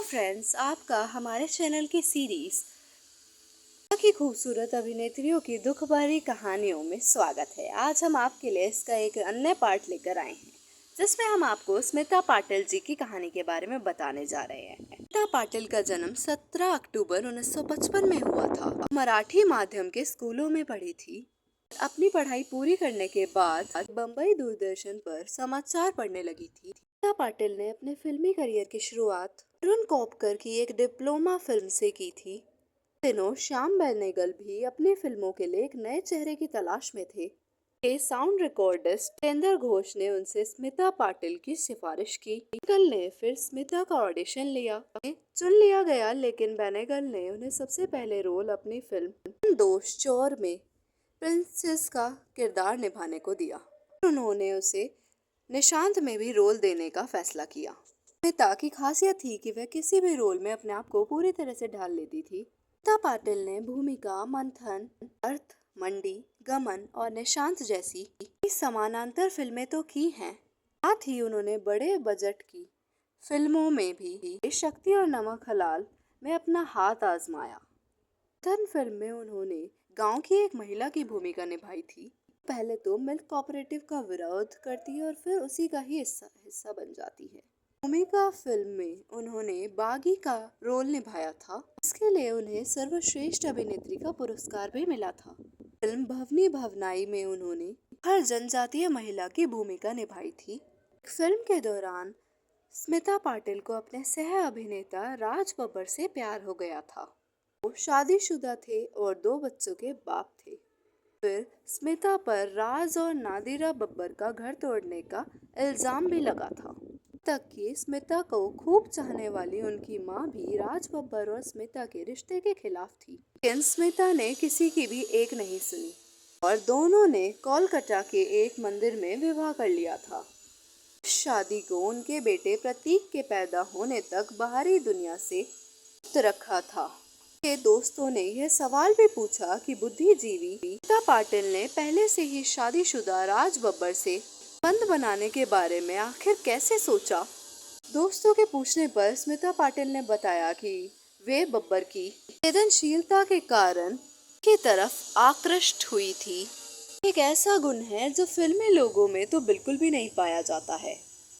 Friends, आपका हमारे channel की सीरीज की खूबसूरत अभिनेत्रियों की दुख भरी कहानियों में स्वागत है। आज हम आपके लिए इसका एक अन्य पार्ट लेकर आए हैं जिसमें हम आपको स्मिता पाटिल जी की कहानी के बारे में बताने जा रहे हैं। स्मिता पाटिल का जन्म 17 अक्टूबर 1955 में हुआ था। मराठी माध्यम के स्कूलों में पढ़ी थी। अपनी पढ़ाई पूरी करने के बाद बम्बई दूरदर्शन पर समाचार पढ़ने लगी थी। स्मिता पाटिल ने अपने फिल्मी करियर की शुरुआत अरुण कॉपकर की एक डिप्लोमा फिल्म से की थी। दिनों श्याम बेनेगल भी अपनी फिल्मों के लिए एक नए चेहरे की तलाश में थे। साउंड रिकॉर्डिस्ट जितेंद्र घोष ने उनसे स्मिता पाटिल की सिफारिश की। बेनेगल ने फिर स्मिता का ऑडिशन लिया, चुन लिया गया, लेकिन बेनेगल ने उन्हें सबसे पहले रोल अपनी फिल्म दोष चोर में प्रिंसेस का किरदार निभाने को दिया। उन्होंने उसे निशांत में भी रोल देने का फैसला किया। स्मिता की खासियत थी कि वह किसी भी रोल में अपने आप को पूरी तरह से ढाल लेती थी। स्मिता पाटिल ने भूमिका, मंथन, अर्थ, मंडी, गमन और निशांत जैसी समानांतर फिल्में तो की हैं, साथ ही उन्होंने बड़े बजट की फिल्मों में भी शक्ति और नमक हलाल में अपना हाथ आजमाया। मंथन फिल्म में उन्होंने गांव की एक महिला की भूमिका निभाई थी। पहले तो मिल्क कोऑपरेटिव का विरोध करती है और फिर उसी का ही हिस्सा बन जाती है। भूमिका फिल्म में उन्होंने बागी का रोल निभाया था। इसके लिए उन्हें सर्वश्रेष्ठ अभिनेत्री का पुरस्कार भी मिला था। फिल्म भवनी भवनाई में उन्होंने हर जनजातीय महिला की भूमिका निभाई थी। फिल्म के दौरान स्मिता पाटिल को अपने सह अभिनेता राज बब्बर से प्यार हो गया था। वो शादीशुदा थे और 2 बच्चों के बाप थे। फिर स्मिता पर राज और नादिरा बब्बर का घर तोड़ने का इल्जाम भी लगा था। तक कि स्मिता को खूब चाहने वाली उनकी माँ भी राज बब्बर और स्मिता के रिश्ते के खिलाफ थी, लेकिन स्मिता ने किसी की भी एक नहीं सुनी और दोनों ने कोलकाता के एक मंदिर में विवाह कर लिया था। शादी को उनके बेटे प्रतीक के पैदा होने तक बाहरी दुनिया से गुप्त रखा था। के दोस्तों ने यह सवाल भी पूछा कि बुद्धिजीवी स्मिता पाटिल ने पहले से ही शादीशुदा राज बब्बर से संबंध बनाने के बारे में आखिर कैसे सोचा। दोस्तों के पूछने पर स्मिता पाटिल ने बताया कि वे बब्बर की संवेदनशीलता के कारण की तरफ आकृष्ट हुई थी। एक ऐसा गुण है जो फिल्मी लोगों में तो बिल्कुल भी नहीं पाया जाता है।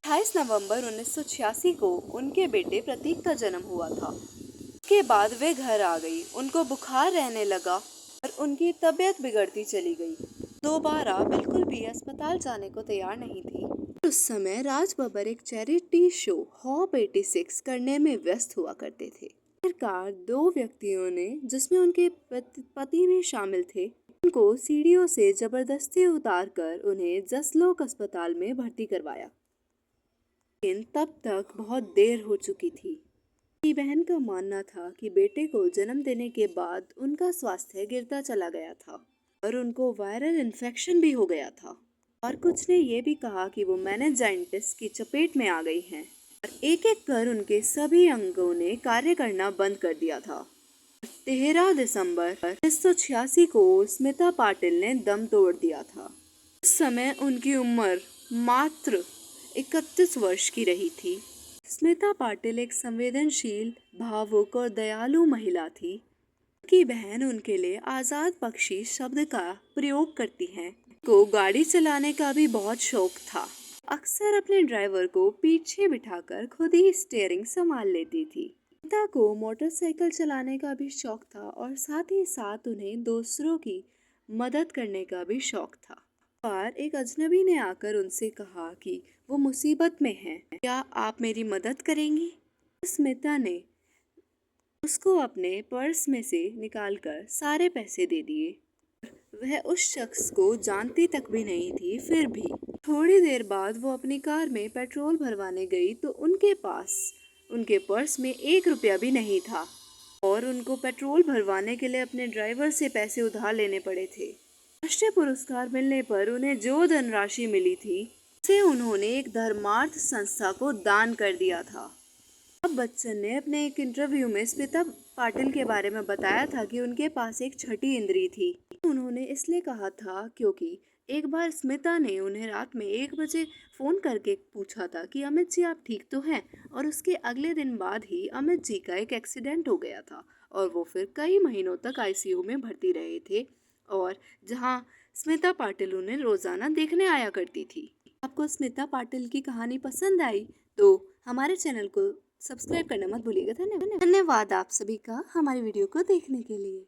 28 नवंबर 1986 को उनके बेटे प्रतीक का जन्म हुआ था। के बाद वे घर आ गई। उनको बुखार रहने लगा और उनकी तबीयत बिगड़ती चली गई। दोबारा बिल्कुल भी अस्पताल जाने को तैयार नहीं थी। उस समय राज बब्बर एक चैरिटी शो हॉप 86 करने में व्यस्त हुआ करते थे। आखिरकार 2 व्यक्तियों ने, जिसमें उनके पति भी शामिल थे, उनको सीढ़ियों से जबरदस्ती उतारकर उन्हें जसलोक अस्पताल में भर्ती करवाया। लेकिन तब तक बहुत देर हो चुकी थी। की बहन का मानना था कि बेटे को जन्म देने के बाद उनका स्वास्थ्य गिरता चला गया था और उनको वायरल इन्फेक्शन भी हो गया था, और कुछ ने ये भी कहा कि वो मेनिंजाइटिस की चपेट में आ गई हैं और एक एक कर उनके सभी अंगों ने कार्य करना बंद कर दिया था। 13 दिसंबर 1986 को स्मिता पाटिल ने दम तोड़ दिया था। उस समय उनकी उम्र मात्र 31 वर्ष की रही थी। स्मिता पाटिल एक संवेदनशील, भावुक और दयालु महिला थी। उनकी बहन उनके लिए आजाद पक्षी शब्द का प्रयोग करती हैं। को गाड़ी चलाने का भी बहुत शौक था। अक्सर अपने ड्राइवर को पीछे बिठाकर खुद ही स्टीयरिंग संभाल लेती थी। स्मिता को मोटरसाइकिल चलाने का भी शौक था और साथ ही साथ उन्हें दूसरों की मदद करने का भी शौक था। पर एक अजनबी ने आकर उनसे कहा कि वो मुसीबत में हैं, क्या आप मेरी मदद करेंगी? स्मिता ने उसको अपने पर्स में से निकालकर सारे पैसे दे दिए। वह उस शख्स को जानती तक भी नहीं थी। फिर भी थोड़ी देर बाद वो अपनी कार में पेट्रोल भरवाने गई तो उनके पास उनके पर्स में 1 रुपया भी नहीं था और उनको पेट्रोल भरवाने के लिए अपने ड्राइवर से पैसे उधार लेने पड़े थे। राष्ट्रीय पुरस्कार मिलने पर उन्हें जो धनराशि मिली थी उसे उन्होंने एक धर्मार्थ संस्था को दान कर दिया था। अब बच्चन ने अपने एक इंटरव्यू में स्मिता पाटिल के बारे में बताया था कि उनके पास एक छठी इंद्री थी। उन्होंने इसलिए कहा था क्योंकि एक बार स्मिता ने उन्हें रात में 1 बजे फ़ोन करके पूछा था कि अमित जी आप ठीक तो हैं, और उसके अगले दिन बाद ही अमित जी का एक एक्सीडेंट हो गया था और वो फिर कई महीनों तक आईसीयू में भर्ती रहे थे, और जहां स्मिता पाटिल उन्हें रोज़ाना देखने आया करती थी। आपको स्मिता पाटिल की कहानी पसंद आई तो हमारे चैनल को सब्सक्राइब करना मत भूलिएगा। धन्यवाद आप सभी का हमारी वीडियो को देखने के लिए।